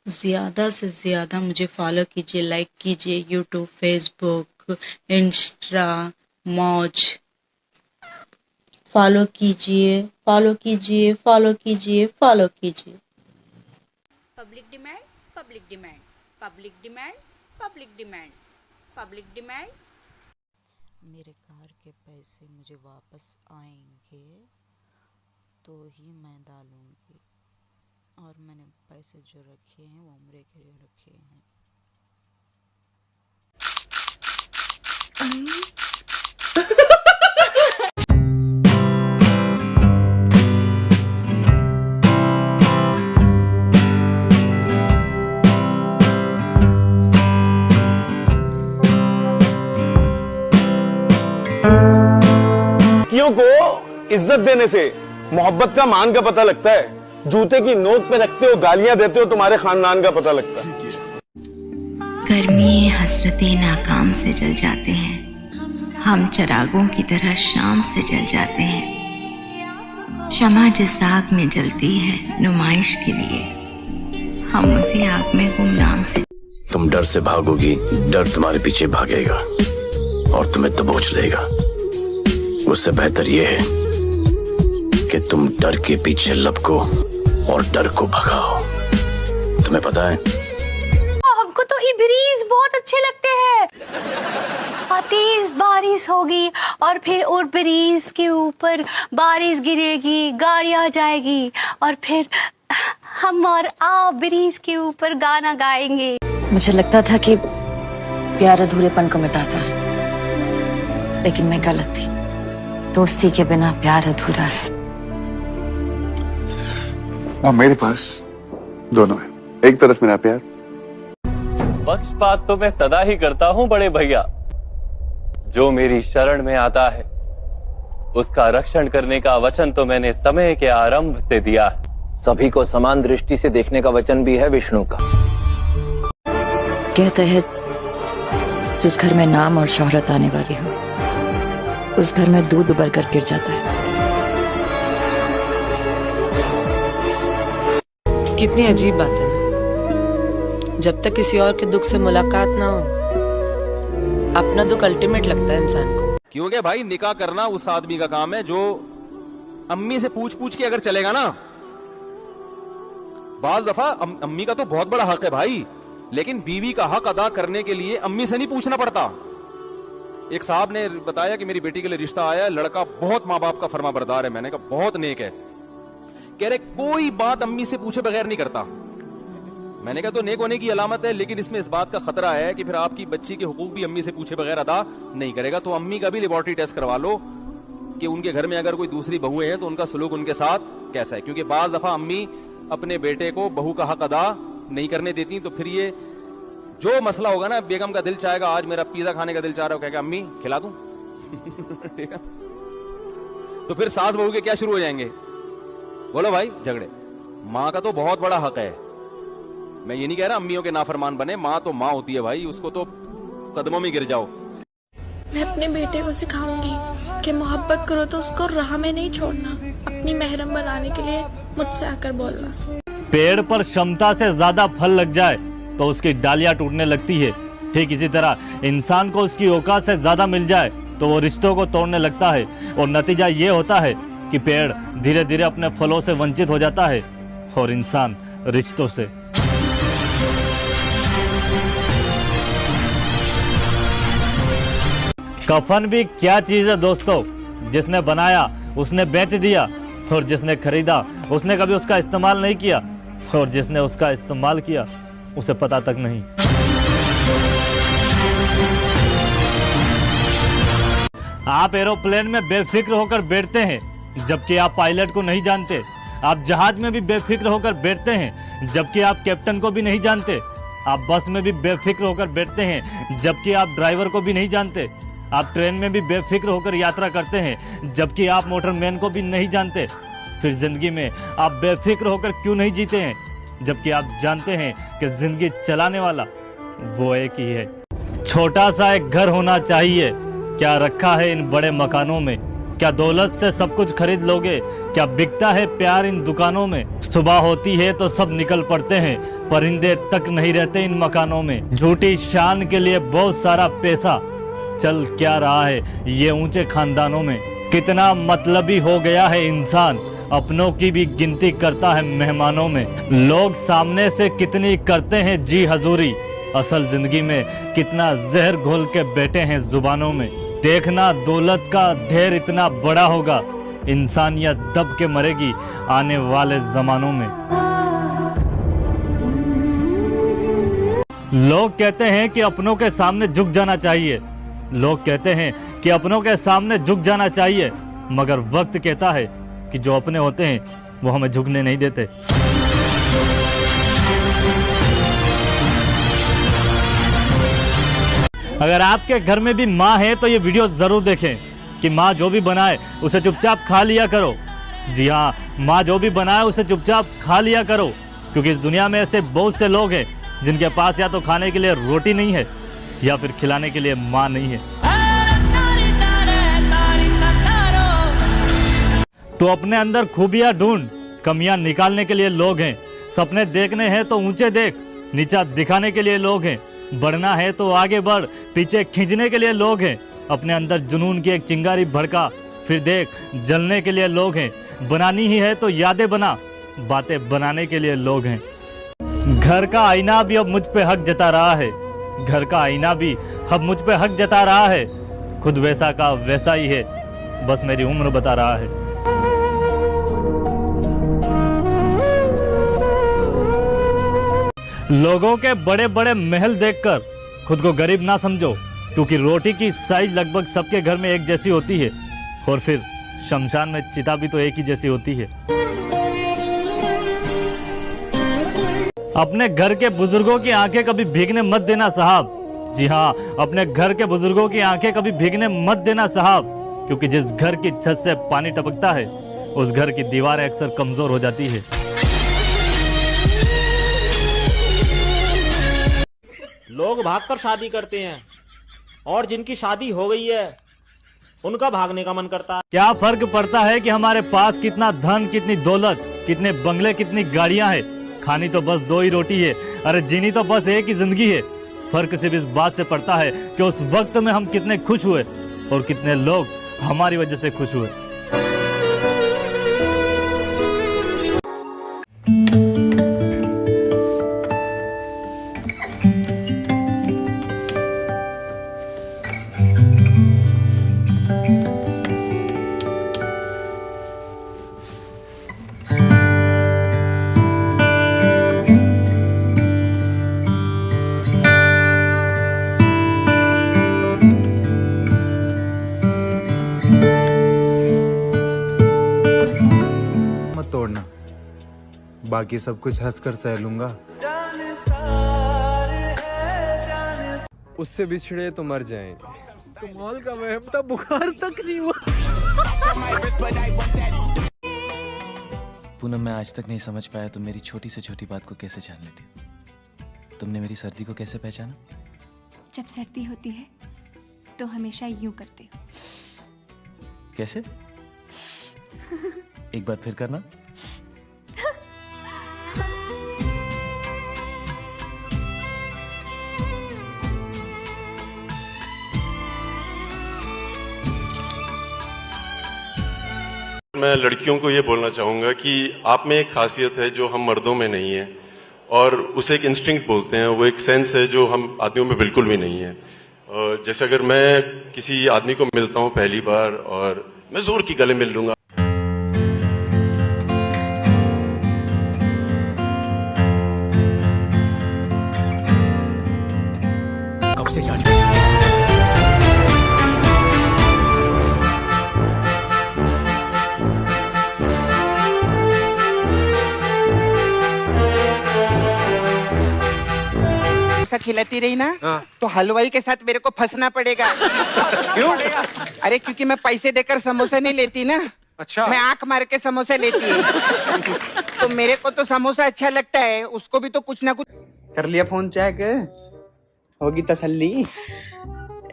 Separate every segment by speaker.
Speaker 1: ज़्यादा से ज़्यादा मुझे फॉलो कीजिए, लाइक कीजिए, यूट्यूब, फेसबुक, इंस्टा, मौज। फॉलो कीजिए, फॉलो कीजिए, फॉलो कीजिए, फॉलो कीजिए।
Speaker 2: Public demand, public demand, public demand, public demand, public demand.
Speaker 3: मेरे कार के पैसे मुझे वापस आएंगे तो ही मैं डालूंगी, और मैंने पैसे जो रखे हैं वो उम्र के लिए रखे हैं।
Speaker 4: लड़कियों को इज्जत देने से मोहब्बत का मान का पता लगता है। जूते की नोक पे रखते हो, गालियां देते हो, तुम्हारे खानदान का पता लगता है।
Speaker 5: गर्मी हसरतें नाकाम से जल जाते हैं, हम चिरागों की तरह शाम से जल जाते हैं। शमा जिस आग में जलती है नुमाइश के लिए, हम उसी आग में गुमनाम से।
Speaker 6: तुम डर से भागोगी, डर तुम्हारे पीछे भागेगा और तुम्हें दबोच लेगा। उससे बेहतर यह है कि तुम डर के पीछे लपको और डर को भगाओ। तुम्हें पता है,
Speaker 7: हमको तो इब्रीज बहुत अच्छे लगते हैं। तेज बारिश होगी और फिर उस ब्रीज के ऊपर बारिश गिरेगी, गाड़ी आ जाएगी और फिर हम और आप ब्रीज के ऊपर गाना गाएंगे।
Speaker 8: मुझे लगता था कि प्यार अधूरेपन को मिटाता है, लेकिन मैं गलत थी। दोस्ती के बिना प्यार अधूरा है।
Speaker 9: मेरे पास दोनों है, एक तरफ मेरा प्यार।
Speaker 10: पक्षपात तो मैं सदा ही करता हूं बड़े भैया। जो मेरी शरण में आता है उसका रक्षण करने का वचन तो मैंने समय के आरंभ से दिया है।
Speaker 11: सभी को समान दृष्टि से देखने का वचन भी है विष्णु का।
Speaker 8: कहते हैं जिस घर में नाम और शोहरत आने वाली हो, उस घर में दूध उबल कर गिर जाता है।
Speaker 12: कितनी अजीब बात है ना, जब तक किसी और के दुख से मुलाकात ना हो, अपना दुख अल्टीमेट लगता है इंसान को।
Speaker 13: क्योंकि भाई निकाह करना उस आदमी का काम है जो अम्मी से पूछ पूछ के अगर चलेगा ना। बाज दफा अम्मी का तो बहुत बड़ा हक है भाई, लेकिन बीवी का हक अदा करने के लिए अम्मी से नहीं पूछना पड़ता। एक साहब ने बताया कि मेरी बेटी के लिए रिश्ता आया, लड़का बहुत माँ बाप का फर्मा बरदार है। मैंने कहा बहुत नेक है। कह रहे कोई बात अम्मी से पूछे बगैर नहीं करता। मैंने कहा तो नेक होने की अलामत है, लेकिन इसमें इस बात का खतरा है कि फिर आपकी बच्ची के हुकूक भी अम्मी से पूछे बगैर अदा नहीं करेगा। तो अम्मी का भी लेबोरेटरी टेस्ट करवा लो कि उनके घर में अगर कोई दूसरी बहुएं हैं तो उनका सलूक उनके साथ कैसा है। क्योंकि बाज दफा अम्मी अपने बेटे को बहू का हक अदा नहीं करने देती, तो फिर ये जो मसला होगा ना, बेगम का दिल चाहेगा आज मेरा पिज्जा खाने का दिल चाह रहा है, कहेगा अम्मी खिला दूं। ठीक है, तो फिर सास बहू के क्या शुरू हो जाएंगे, बोलो भाई, झगड़े। माँ का तो बहुत बड़ा हक है। मैं ये नहीं कह रहा अम्मियों के नाफरमान बने, माँ तो माँ होती है भाई, उसको तो कदमों में गिर जाओ।
Speaker 14: मैं अपने बेटे को सिखाऊंगी कि मोहब्बत करो तो उसको राह में नहीं छोड़ना, अपनी महरम बनाने के लिए मुझसे आकर बोलना।
Speaker 15: पेड़ पर क्षमता से ज्यादा फल लग जाए तो उसकी डालियां टूटने लगती है। ठीक इसी तरह इंसान को उसकी औकात से ज्यादा मिल जाए तो वो रिश्तों को तोड़ने लगता है, और नतीजा ये होता है कि पेड़ धीरे धीरे अपने फलों से वंचित हो जाता है और इंसान रिश्तों से। कफन भी क्या चीज है दोस्तों, जिसने बनाया उसने बेच दिया, और जिसने खरीदा उसने कभी उसका इस्तेमाल नहीं किया, और जिसने उसका इस्तेमाल किया उसे पता तक नहीं। आप एरोप्लेन में बेफिक्र होकर बैठते हैं जबकि आप पायलट को नहीं जानते। आप जहाज में भी बेफिक्र होकर बैठते हैं जबकि आप कैप्टन को भी नहीं जानते। आप बस में भी बेफिक्र होकर बैठते हैं जबकि आप ड्राइवर को भी नहीं जानते। आप ट्रेन में भी बेफिक्र होकर यात्रा करते हैं जबकि आप मोटरमैन को भी नहीं जानते। फिर जिंदगी में आप बेफिक्र होकर क्यों नहीं जीते हैं जबकि आप जानते हैं कि जिंदगी चलाने वाला वो एक ही है। छोटा सा एक घर होना चाहिए, क्या रखा है इन बड़े मकानों में? क्या दौलत से सब कुछ खरीद लोगे? क्या बिकता है प्यार इन दुकानों में? सुबह होती है तो सब निकल पड़ते हैं, परिंदे तक नहीं रहते इन मकानों में। झूठी शान के लिए बहुत सारा पैसा चल क्या रहा है ये ऊंचे खानदानों में। कितना मतलबी हो गया है इंसान, अपनों की भी गिनती करता है मेहमानों में। लोग सामने से कितनी करते हैं जी हजूरी, असल जिंदगी में कितना जहर घोल के बैठे हैं जुबानों में। देखना दौलत का ढेर इतना बड़ा होगा, इंसानियत दब के मरेगी आने वाले जमानों में। लोग कहते हैं कि अपनों के सामने झुक जाना चाहिए, लोग कहते हैं कि अपनों के सामने झुक जाना चाहिए, मगर वक्त कहता है कि जो अपने होते हैं वो हमें झुकने नहीं देते। अगर आपके घर में भी माँ है तो ये वीडियो जरूर देखें कि माँ जो भी बनाए उसे चुपचाप खा लिया करो। जी हाँ, माँ जो भी बनाए उसे चुपचाप खा लिया करो, क्योंकि इस दुनिया में ऐसे बहुत से लोग हैं जिनके पास या तो खाने के लिए रोटी नहीं है या फिर खिलाने के लिए माँ नहीं है। तो अपने अंदर खूबियां ढूंढ, कमियां निकालने के लिए लोग हैं। सपने देखने हैं तो ऊंचे देख, नीचा दिखाने के लिए लोग हैं। बढ़ना है तो आगे बढ़, पीछे खींचने के लिए लोग हैं। अपने अंदर जुनून की एक चिंगारी भड़का, फिर देख जलने के लिए लोग हैं। बनानी ही है तो यादें बना, बातें बनाने के लिए लोग हैं। घर का आईना भी अब मुझ पे हक जता रहा है, घर का आईना भी अब मुझ पे हक जता रहा है। खुद वैसा का वैसा ही है, बस मेरी उम्र बता रहा है। लोगों के बड़े बड़े महल देखकर खुद को गरीब ना समझो, क्योंकि रोटी की साइज लगभग सबके घर में एक जैसी होती है, और फिर शमशान में चिता भी तो एक ही जैसी होती है। अपने घर के बुजुर्गों की आंखें कभी भीगने मत देना साहब। जी हाँ, अपने घर के बुजुर्गों की आंखें कभी भीगने मत देना साहब, क्योंकि जिस घर की छत से पानी टपकता है उस घर की दीवारें अक्सर कमजोर हो जाती है।
Speaker 16: लोग भागकर शादी करते हैं और जिनकी शादी हो गई है उनका भागने का मन करता है।
Speaker 15: क्या फर्क पड़ता है कि हमारे पास कितना धन, कितनी दौलत, कितने बंगले, कितनी गाड़ियां हैं, खानी तो बस 2 ही रोटी है, अरे जीनी तो बस एक ही जिंदगी है। फर्क सिर्फ इस बात से पड़ता है कि उस वक्त में हम कितने खुश हुए और कितने लोग हमारी वजह से खुश हुए।
Speaker 17: बाकी सब कुछ हंसकर सह लूंगा।
Speaker 18: उससे बिछड़े तो मर जाएंगे। कमाल का वहम था, बुखार तक नहीं हुआ।
Speaker 19: पूनम, मैं आज तक नहीं समझ पाया तुम मेरी छोटी से छोटी बात को कैसे जान लेती हो। तुमने मेरी सर्दी को कैसे पहचाना?
Speaker 20: जब सर्दी होती है तो हमेशा यूं करते हो।
Speaker 19: कैसे? एक बार फिर करना।
Speaker 21: मैं लड़कियों को ये बोलना चाहूंगा कि आप में एक खासियत है जो हम मर्दों में नहीं है, और उसे एक इंस्टिंक्ट बोलते हैं, वो एक सेंस है जो हम आदमियों में बिल्कुल भी नहीं है। जैसे अगर मैं किसी आदमी को मिलता हूँ पहली बार और मैं जोर की गले मिल लूंगा,
Speaker 22: खिलाती रही ना तो हलवाई के साथ मेरे को फंसना पड़ेगा। क्यों? अरे क्योंकि मैं पैसे देकर समोसा नहीं लेती ना। अच्छा। मैं आंख मार के समोसा लेती है। तो मेरे को तो समोसा अच्छा लगता है, उसको भी तो कुछ ना कुछ। कर लिया फोन चेक? होगी तसल्ली?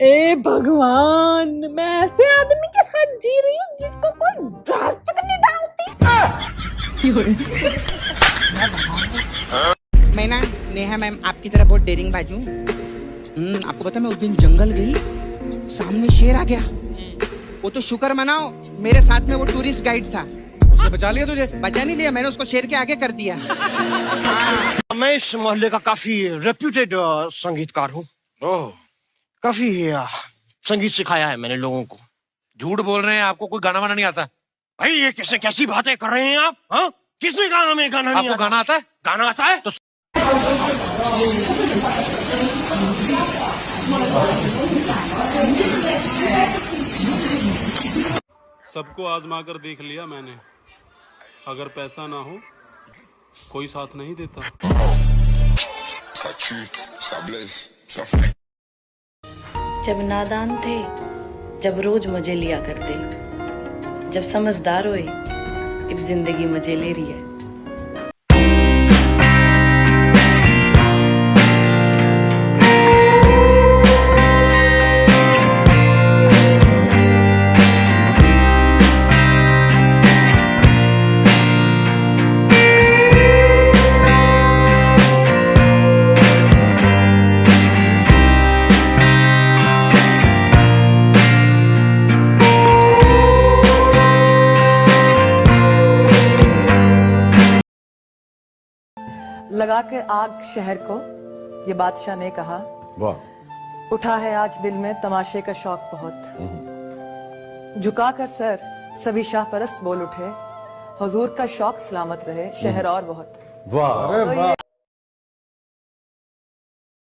Speaker 14: ए भगवान, मैं ऐसे आदमी के साथ जी रही हूँ जिसको कोई घास तक नहीं डालती।
Speaker 22: मैं ना नेहा मैम आपकी तरह बहुत डेयरिंग बाजू। आपको पता मैं उस दिन जंगल गई, सामने शेर आ गया। वो तो शुक्र मनाओ मेरे साथ में वो टूरिस्ट गाइड था।
Speaker 18: उसने बचा लिया तुझे?
Speaker 22: बचा नहीं लिया, मैंने उसको शेर के आगे कर दिया।
Speaker 1: मैं इस मोहल्ले का काफी रेप्यूटेड संगीतकार हूँ। काफी संगीत सिखाया है मैंने लोगों को।
Speaker 2: झूठ बोल रहे हैं, आपको कोई गाना वाना नहीं आता?
Speaker 1: भाई ये किसने कैसी बातें कर रहे हैं आप? हाँ, किसने कहा हमें गाना नहीं
Speaker 2: आपको गाना आता है?
Speaker 1: गाना आता है तो
Speaker 23: सबको आजमा कर देख लिया मैंने, अगर पैसा ना हो कोई साथ नहीं देता।
Speaker 24: जब नादान थे, जब रोज मजे लिया करते, जब समझदार हुए, अब जिंदगी मजे ले रही है।
Speaker 25: लगा के आग शहर को, ये बादशाह ने कहा।
Speaker 2: वाह।
Speaker 25: उठा है आज दिल में तमाशे का शौक बहुत। झुकाकर सर सभी शाह परस्त बोल उठे, हुजूर का शौक सलामत रहे, शहर और बहुत।
Speaker 2: वाह।